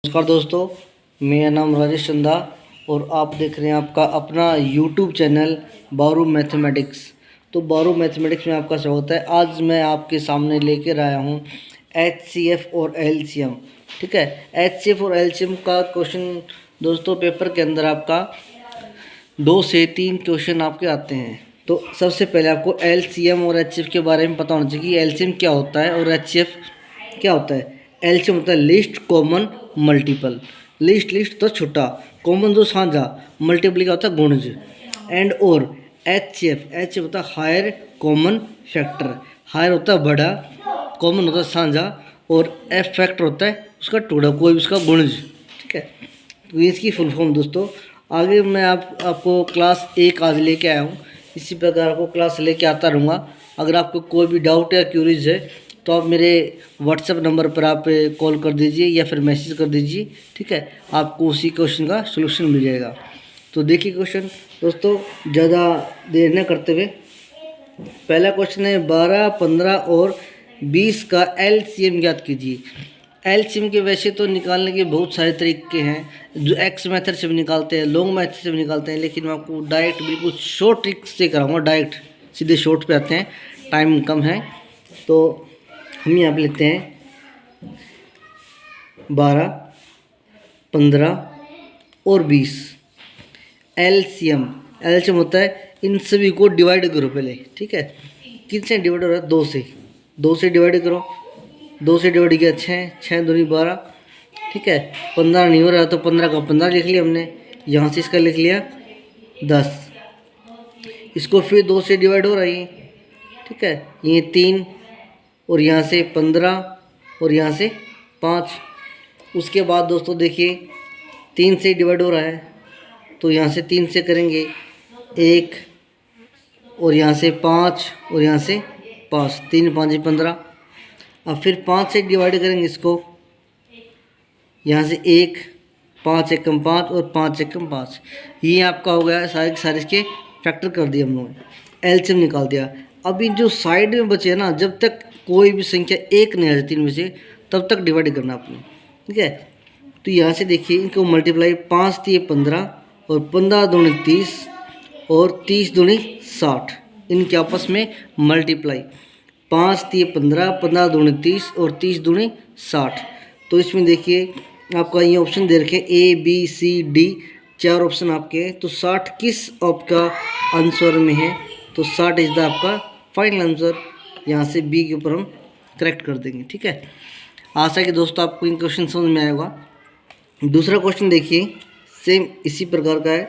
नमस्कार दोस्तों, मेरा नाम राजेश चंदा और आप देख रहे हैं आपका अपना यूट्यूब चैनल बारू मैथमेटिक्स। तो बारू मैथमेटिक्स में आपका स्वागत है। आज मैं आपके सामने लेकर आया हूं एचसीएफ और एलसीएम। ठीक है, एचसीएफ और एलसीएम का क्वेश्चन दोस्तों पेपर के अंदर आपका 2 से 3 क्वेश्चन आपके आते हैं। तो सबसे पहले आपको एलसीएम और एचसीएफ के बारे में पता होना चाहिए कि एलसीएम क्या होता है और एचसीएफ क्या होता है। एलसीएम होता है लिस्ट कॉमन मल्टीपल। लिस्ट तो छोटा, कॉमन जो साझा, मल्टीपल का होता है गुणज। एंड और एचसीएफ होता है हायर कॉमन फैक्टर। हायर होता है बड़ा, कॉमन होता है साझा और एफ फैक्टर होता है उसका टुकड़ा, कोई उसका गुणज। ठीक है, तो ये इसकी फुल फॉर्म दोस्तों। आगे मैं आपको क्लास 1 आज लेके आया हूँ, इसी प्रकार आपको क्लास लेके आता रहूँगा। अगर आपको कोई भी डाउट या क्यूरीज है तो आप मेरे व्हाट्सएप नंबर पर आप कॉल कर दीजिए या फिर मैसेज कर दीजिए। ठीक है, आपको उसी क्वेश्चन का सलूशन मिल जाएगा। तो देखिए क्वेश्चन दोस्तों, ज़्यादा देर न करते हुए पहला क्वेश्चन है 12, 15 और 20 का एलसीएम ज्ञात कीजिए। एलसीएम के वैसे तो निकालने के बहुत सारे तरीके हैं, जो एक्स मेथड से भी निकालते हैं, लॉन्ग मेथड से भी निकालते हैं, लेकिन मैं आपको डायरेक्ट बिल्कुल शॉर्ट ट्रिक से कराऊंगा। डायरेक्ट सीधे शॉर्ट पे आते हैं, टाइम कम है। तो हम यहाँ पे लेते हैं 12, 15 और 20 एलसीएम होता है इन सभी को डिवाइड करो पहले। ठीक है, किससे डिवाइड हो रहा है? 2 से डिवाइड करो। 2 से डिवाइड किया 6 दूनी 12। ठीक है, 15 नहीं हो रहा तो 15 का 15 लिख लिया हमने, यहाँ से इसका लिख लिया 10। इसको फिर 2 से डिवाइड हो रहा है। ठीक है, ये 3 और यहाँ से 15 और यहाँ से 5। उसके बाद दोस्तों देखिए 3 से डिवाइड हो रहा है तो यहाँ से 3 से करेंगे 1 और यहाँ से 5 और यहाँ से 5, 3 5 15। अब फिर 5 से डिवाइड करेंगे इसको, यहाँ से 1, 5 एकम 5 और 5 एकम 5। ये आपका हो गया सारे सारे इसके फैक्टर कर दिया हम लोगों ने, एलसीएम निकाल दिया। अभी जो साइड में बचे ना, जब तक कोई भी संख्या 1 नहीं आ जाती इनमें से तब तक डिवाइड करना आपने। ठीक है, तो यहाँ से देखिए इनको मल्टीप्लाई, 5 दिए 15 और 15 दूनी 30 और 30 दूनी 60। इनके आपस में मल्टीप्लाई, 5 दिए 15, 15 दूनी 30 और 30 दूनी 60। तो इसमें देखिए आपका ये ऑप्शन दे रखे A B C D, 4 option आपके हैं। तो 60 किस आपका आंसर में है? तो 60 इज द आपका फाइनल आंसर। यहाँ से बी के ऊपर हम करेक्ट कर देंगे। ठीक है, आशा है कि दोस्तों आपको इन क्वेश्चन समझ में आएगा। दूसरा क्वेश्चन देखिए, सेम इसी प्रकार का है।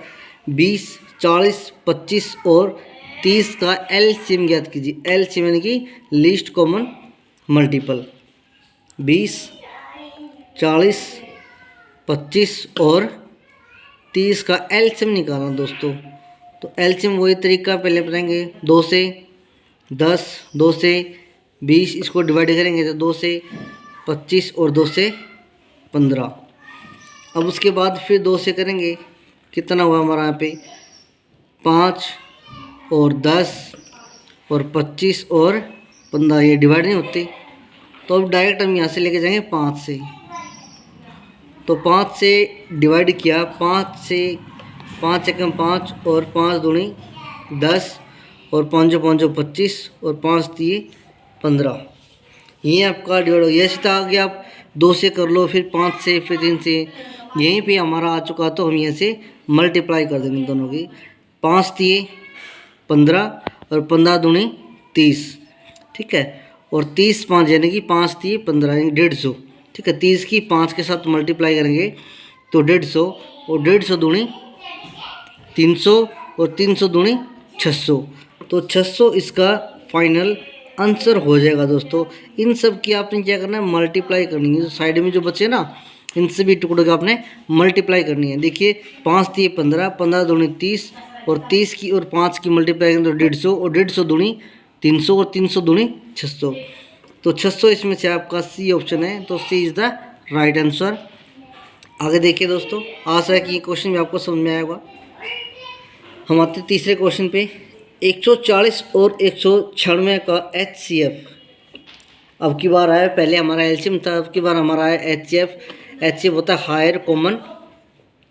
20, 40, 25 और 30 का एलसीएम ज्ञात कीजिए। एलसीएम यानी कि लीस्ट कॉमन मल्टीपल। 20, 40, 25 और 30 का एलसीएम निकालना दोस्तों। तो एलसीएम वही तरीका पहले बताएंगे, 2 से 10, 2 से 20, इसको डिवाइड करेंगे तो 2 से 25 और 2 से 15। अब उसके बाद फिर 2 से करेंगे, कितना हुआ हमारा यहाँ पे 5 और 10 और 25 और 15, ये डिवाइड नहीं होते। तो अब डायरेक्ट हम यहाँ से लेके जाएंगे 5 से। तो 5 से डिवाइड किया, 5 से 5 एकम 5 और 5 दूनी 10 और 5 5 25 और 5 दिए 15। ये आपका डिवाइड हो गया। सीधा आगे आप 2 से कर लो, फिर 5 से, फिर 3 से, यहीं पे हमारा आ चुका। तो हम यहाँ से मल्टीप्लाई कर देंगे दोनों की। 5 दिए 15 और 15 दूनी 30। ठीक है, और 30 5 यानी कि 5 दिए 15 यानी 150। ठीक है, 30 की 5 के साथ मल्टीप्लाई करेंगे तो 150 और 150 दूनी 300 और 300 दूनी 600। तो 600 इसका फाइनल आंसर हो जाएगा दोस्तों। इन सब की आपने क्या करना है? मल्टीप्लाई करनी है। जो साइड में जो बचे ना, इन सभी टुकड़ों की आपने मल्टीप्लाई करनी है। देखिए 5 दिए 15, 15 दूनी 30 और 30 की और 5 की मल्टीप्लाई करें तो 150 और 150 दूनी 300 और 300 दूनी 600। तो 600 इसमें से आपका सी ऑप्शन है, तो सी इज़ द राइट आंसर। आगे देखिए दोस्तों, आशा है कि ये क्वेश्चन भी आपको समझ में आएगा। हम आते हैं तीसरे क्वेश्चन पे। 140 और 196 का एचसीएफ अब की बार आया। पहले हमारा एलसीएम था, अब की बार हमारा आया एचसीएफ। HCF होता है हायर कॉमन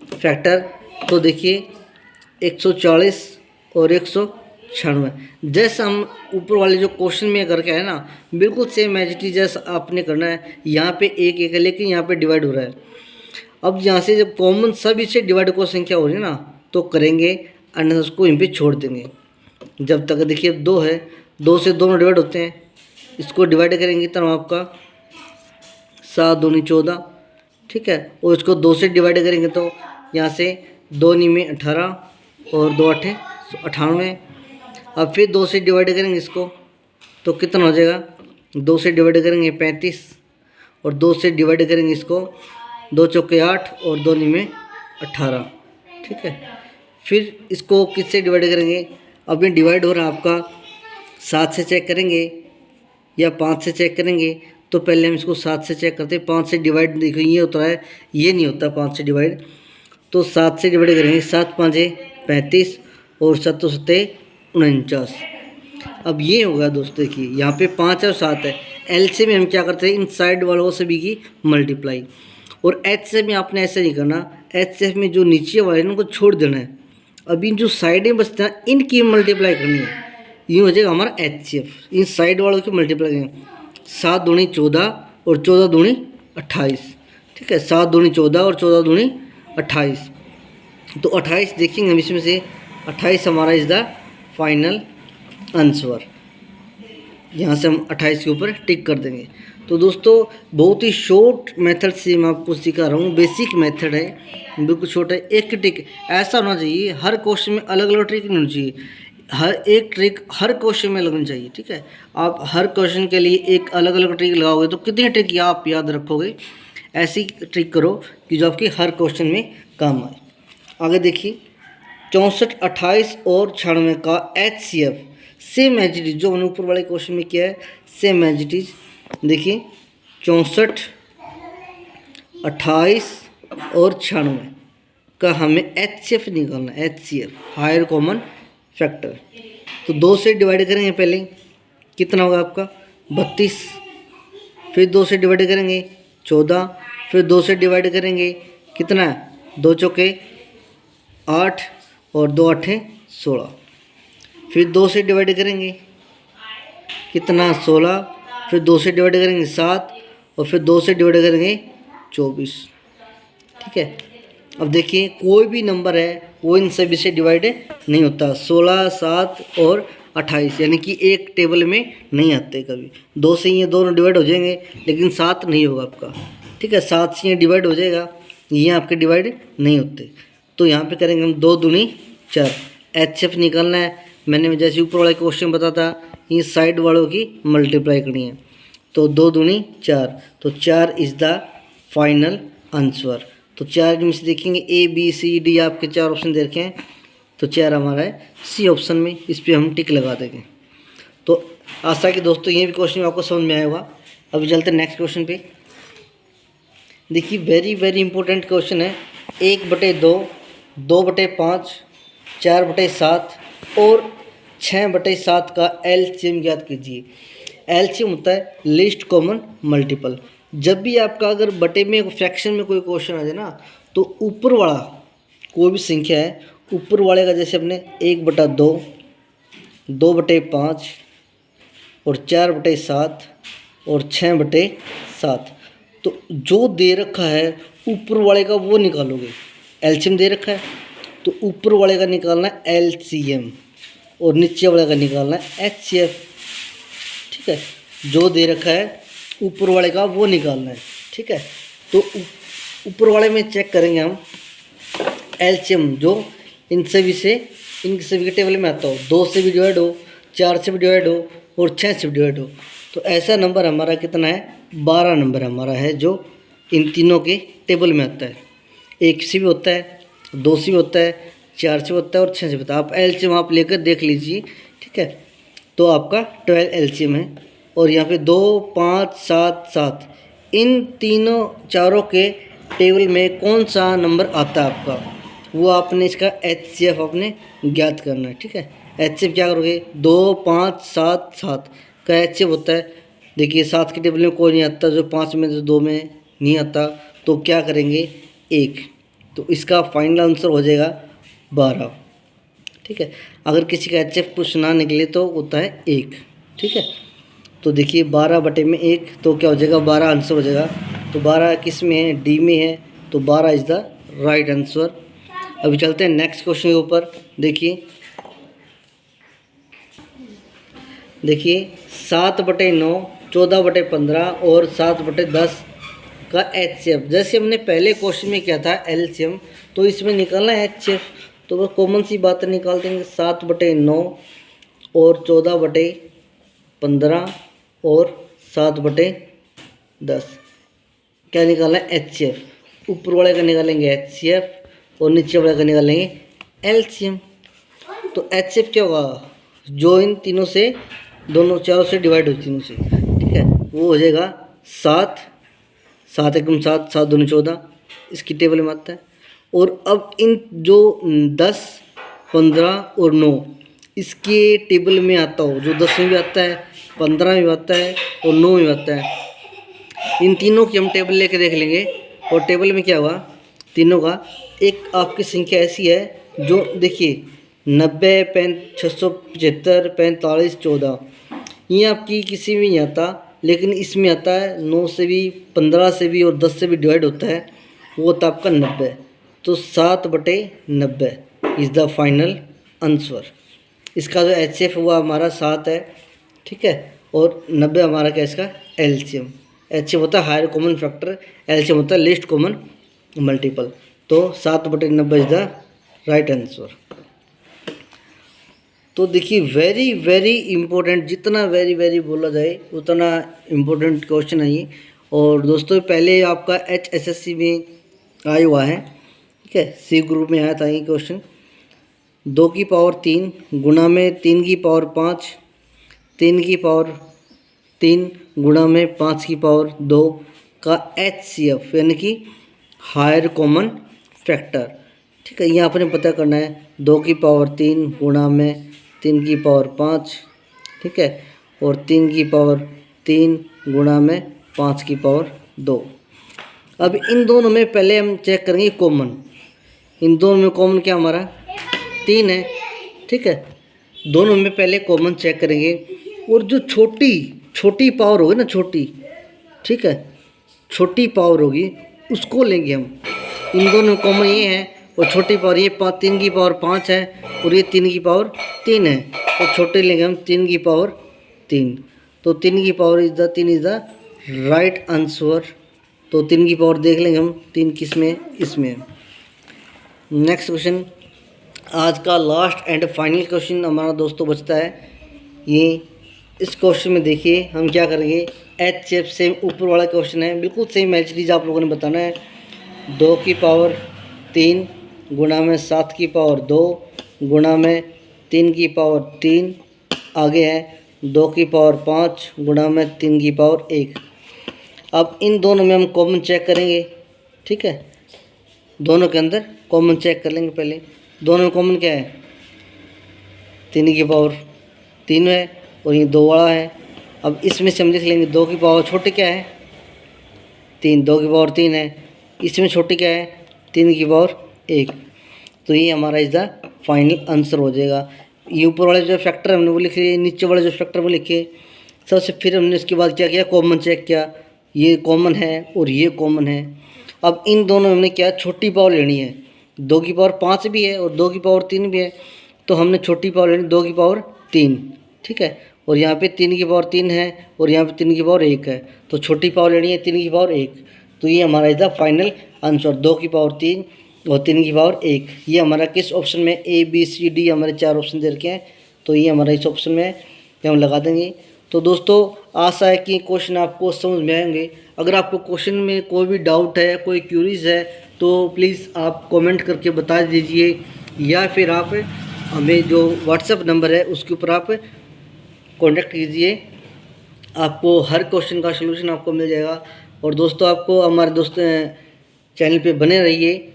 फैक्टर। तो देखिए 140 और 196, जैसा हम ऊपर वाले जो क्वेश्चन में करके आए ना, बिल्कुल सेम एज इट इज जैसा आपने करना है। यहाँ पे एक एक है लेकिन यहाँ पे डिवाइड हो रहा है। अब यहाँ से जब कॉमन सब इससे डिवाइड को संख्या हो रही है ना तो करेंगे, अन्यथा उसको यहीं पे छोड़ देंगे। जब तक देखिए 2 है, 2 से दोनों डिवाइड होते हैं, इसको डिवाइड करेंगे तब आपका 7 दूनी 14, ठीक है। और इसको 2 से डिवाइड करेंगे तो यहाँ से 2 नी में 18 और 2 8 98। अब फिर 2 से डिवाइड करेंगे इसको तो कितना हो जाएगा, 2 से डिवाइड करेंगे 35 और 2 से डिवाइड करेंगे इसको 2 चौके 8 और 2 नी में 18, ठीक है। फिर इसको किससे डिवाइड करेंगे, अब ये डिवाइड हो रहा है आपका 7 से चेक करेंगे या 5 से चेक करेंगे। तो पहले हम इसको 7 से चेक करते हैं। 5 से डिवाइड देखो ये होता है, ये नहीं होता 5 से डिवाइड, तो 7 से डिवाइड करेंगे। 7 5 35 और 7 7 49। अब ये होगा दोस्तों, देखिए यहाँ पे 5 और 7 है। एलसीएम में हम क्या करते हैं, इन साइड वालों सभी की मल्टीप्लाई। और एचसीएफ में आपने ऐसा नहीं करना, एचसीएफ में जो नीचे वाले हैं उनको छोड़ देना है। अब इन जो साइडें बचते हैं इनकी मल्टीप्लाई करनी है, ये हो जाएगा हमारा एचसीएफ। इन साइड वालों की मल्टीप्लाई करेंगे। 7 दूनी 14 और 14 दूनी 28, ठीक है। 7 दूनी 14 और 14 दूनी 28, तो 28 देखेंगे हम इसमें से 28 हमारा इज द फाइनल आंसर। यहाँ से हम 28 के ऊपर टिक कर देंगे। तो दोस्तों बहुत ही शॉर्ट मेथड से मैं आपको सिखा रहा हूँ, बेसिक मेथड है, बिल्कुल छोटा है। एक ट्रिक ऐसा होना चाहिए, हर क्वेश्चन में अलग अलग ट्रिक नहीं होनी चाहिए, हर एक ट्रिक हर क्वेश्चन में लगनी चाहिए, ठीक है। आप हर क्वेश्चन के लिए एक अलग अलग ट्रिक लगाओगे तो कितनी ट्रिक आप याद रखोगे। ऐसी ट्रिक करो कि जो आपकी हर क्वेश्चन में काम आए। आगे देखिए 64 28 और 96 का HCF same as it is जो मैंने ऊपर वाले क्वेश्चन में किया है, सेम एज इट इज। देखिए 64 28 और 96 का हमें HCF निकालना है, HCF हायर कॉमन फैक्टर। तो 2 से डिवाइड करेंगे पहले, कितना होगा आपका 32, फिर 2 से डिवाइड करेंगे 14, फिर 2 से डिवाइड करेंगे कितना, 2 चौके 8 और 2 8 16, फिर 2 से डिवाइड करेंगे कितना 16, फिर 2 से डिवाइड करेंगे 7 और फिर 2 से डिवाइड करेंगे 24, ठीक है। अब देखिए कोई भी नंबर है वो इन सभी से डिवाइड नहीं होता। 16 7 और 28 यानी कि एक टेबल में नहीं आते कभी। 2 से ये दोनों डिवाइड हो जाएंगे लेकिन 7 नहीं होगा आपका, ठीक है। 7 से ये डिवाइड हो जाएगा, ये आपके डिवाइड नहीं होते। तो यहाँ पे करेंगे हम 2 दूनी 4, HCF निकालना है। मैंने जैसे ऊपर वाला क्वेश्चन बताता, इन साइड वालों की मल्टीप्लाई करनी है। तो 2 दूनी 4, तो 4 इज़ द फाइनल आंसर। तो 4 में से देखेंगे ABCD आपके 4 ऑप्शन दे रखे हैं, तो 4 हमारा है C ऑप्शन में, इस पर हम टिक लगा देंगे। तो आशा कि दोस्तों ये भी क्वेश्चन आपको समझ में आया होगा। अभी चलते हैं नेक्स्ट क्वेश्चन पे। देखिए वेरी वेरी इंपॉर्टेंट क्वेश्चन है। 1/2, 2/5, 4/7 और 6/7 का LCM ज्ञात कीजिए। LCM होता है लीस्ट कॉमन मल्टीपल। जब भी आपका अगर बटे में फ्रैक्शन में कोई क्वेश्चन आ जाए ना, तो ऊपर वाला कोई भी संख्या है, ऊपर वाले का जैसे अपने 1/2, 2/5 और 4/7 और 6/7, तो जो दे रखा है ऊपर वाले का वो निकालोगे। LCM दे रखा है तो ऊपर वाले का निकालना है LCM और नीचे वाले का निकालना है HCF, ठीक है। जो दे रखा है ऊपर वाले का वो निकालना है, ठीक है। तो ऊपर वाले में चेक करेंगे हम LCM जो इन सभी से, इनके सभी के टेबल में आता हो, 2 से भी डिवाइड हो, 4 से भी डिवाइड हो और 6 से भी डिवाइड हो। तो ऐसा नंबर हमारा कितना है, 12 नंबर हमारा है जो इन तीनों के टेबल में आता है। 1 से भी होता है, 2 से भी होता है, 4 से होता है और 6 से होता है। आप LCM आप लेकर देख लीजिए, ठीक है। तो आपका 12 LCM है। और यहाँ पे 2 5 7 7 इन तीनों चारों के टेबल में कौन सा नंबर आता है आपका, वो आपने इसका HCF आपने ज्ञात करना है, ठीक है। HCF क्या करोगे, 2 5 7 7 का HCF होता है। देखिए 7 के टेबल में कोई नहीं आता, जो 5 में जो 2 में नहीं आता, तो क्या करेंगे 1, तो इसका फाइनल आंसर हो जाएगा 12। ठीक है, अगर किसी का HCF कुछ ना निकले तो होता है 1। ठीक है, तो देखिए 12 बटे में 1 तो क्या हो जाएगा 12 आंसर हो जाएगा। तो 12 किस में है, डी में है, तो 12 इज़ द राइट आंसर। अभी चलते हैं नेक्स्ट क्वेश्चन के ऊपर। देखिए 7/9, 14/15 और 7/10 का HCF। जैसे हमने पहले क्वेश्चन में किया था LCM, तो इसमें निकालना है HCF, तो वो कॉमन सी बात निकाल देंगे। 7/9 और 14/15 और 7/10 क्या निकालना है HCF। ऊपर वाले का निकालेंगे HCF और नीचे वाले का निकालेंगे LCM। तो HCF क्या होगा, जो इन तीनों से दोनों चारों से डिवाइड हो तीनों से। ठीक है, वो हो जाएगा 7, 7 एकम 7, 7 दूनी 14, इसकी टेबल में आता है। और अब इन जो 10, 15 और 9 इसके टेबल में आता हो, जो 10 में भी आता है, 15 में भी आता है और 9 में भी आता है, इन तीनों की हम टेबल लेके देख लेंगे। और टेबल में क्या हुआ, तीनों का एक आपकी संख्या ऐसी है जो देखिए 90, 675, 45, 14, ये आपकी किसी में नहीं आता, लेकिन इसमें आता है 9 से भी, 15 से भी और 10 से भी डिवाइड होता है, वो होता है आपका 90। तो 7/90 इज़ द फाइनल आंसर। इसका जो HCF हुआ हमारा 7 है। ठीक है, और 90 हमारा क्या इसका LCM। HCF होता है हायर कॉमन फैक्टर, LCM होता है लीस्ट कॉमन मल्टीपल। तो 7/90 इज़ द राइट आंसर। तो देखिए वेरी वेरी इम्पोर्टेंट, जितना वेरी वेरी बोला जाए उतना इम्पोर्टेंट क्वेश्चन है ये। और दोस्तों पहले आपका HSSC में आया हुआ है। ठीक है, C ग्रुप में आया था ये क्वेश्चन। 2 की पावर 3 गुणा में 3 की पावर 5, 3 की पावर 3 गुणा में 5 की पावर 2 का HCF यानी कि हायर कॉमन फैक्टर। ठीक है, यहाँ अपने पता करना है 2 की पावर 3 गुणा में 3 की पावर 5। ठीक है, और 3 की पावर 3 गुणा में 5 की पावर 2। अब इन दोनों में पहले हम चेक करेंगे कॉमन। इन दोनों में कॉमन क्या हमारा 3 है। ठीक है, दोनों में पहले कॉमन चेक करेंगे। और जो छोटी पावर होगी ना, छोटी, ठीक है, छोटी पावर होगी उसको लेंगे हम। इन दोनों में कॉमन ये है, और छोटी पावर ये 3 की पावर 5 है और ये 3 की पावर 3 है, तो छोटे लेंगे हम 3 की पावर 3। तो 3 की power 3 is the right answer. तो 3 की पावर देख लेंगे हम, 3 किस में, इसमें। नेक्स्ट क्वेश्चन, आज का लास्ट एंड फाइनल क्वेश्चन हमारा दोस्तों बचता है ये। इस क्वेश्चन में देखिए हम क्या करेंगे, HCF सेम ऊपर वाला क्वेश्चन है, बिल्कुल सेम एचडीज आप लोगों ने बताना है। 2 की पावर 3 गुणा में 7 की पावर 2 गुणा में 3 की पावर 3, आगे है 2 की पावर 5 गुणा में 3 की पावर 1। अब इन दोनों में हम कॉमन चेक करेंगे। ठीक है, दोनों के अंदर कॉमन चेक कर लेंगे पहले। दोनों में कॉमन क्या है, 3 की पावर 3 है और ये 2 वाला है। अब इसमें से हम लिख लेंगे 2 की पावर छोटी क्या है 3, 2 की पावर 3 है। इसमें छोटी क्या है 3 की पावर 1। तो ये हमारा इस द फाइनल आंसर हो जाएगा। ये ऊपर वाले जो फैक्टर हमने वो लिखे, नीचे वाले जो फैक्टर वो लिखे। सबसे फिर हमने इसके बाद क्या किया, कॉमन चेक किया, ये कॉमन है और ये कॉमन है। अब इन दोनों में हमने क्या छोटी पावर लेनी है, 2 की पावर 5 भी है और 2 की पावर 3 भी है, तो हमने छोटी पावर लेनी 2 की पावर 3। ठीक है, और यहाँ पे 3 की पावर 3 है और यहाँ पे 3 की पावर 1 है, तो छोटी पावर लेनी है 3 की पावर 1। तो ये हमारा इज द फाइनल आंसर, 2 की पावर 3 और 3 की पावर 1। ये हमारा किस ऑप्शन में, A B C D हमारे 4 ऑप्शन दे रखे हैं, तो ये हमारा इस ऑप्शन में है, ये हम लगा देंगे। तो दोस्तों आशा है कि क्वेश्चन आपको समझ में आएंगे। अगर आपको क्वेश्चन में कोई भी डाउट है, कोई क्यूरीज है, तो प्लीज़ आप कमेंट करके बता दीजिए, या फिर आप हमें जो व्हाट्सएप नंबर है उसके ऊपर आप कांटेक्ट कीजिए। आपको हर क्वेश्चन का सलूशन आपको मिल जाएगा। और दोस्तों आपको हमारे दोस्त चैनल पे बने रहिए,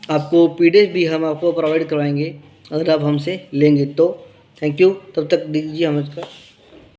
आपको PDF भी हम आपको प्रोवाइड करवाएंगे अगर आप हमसे लेंगे तो। थैंक यू, तब तक दीजिए हमें इसका।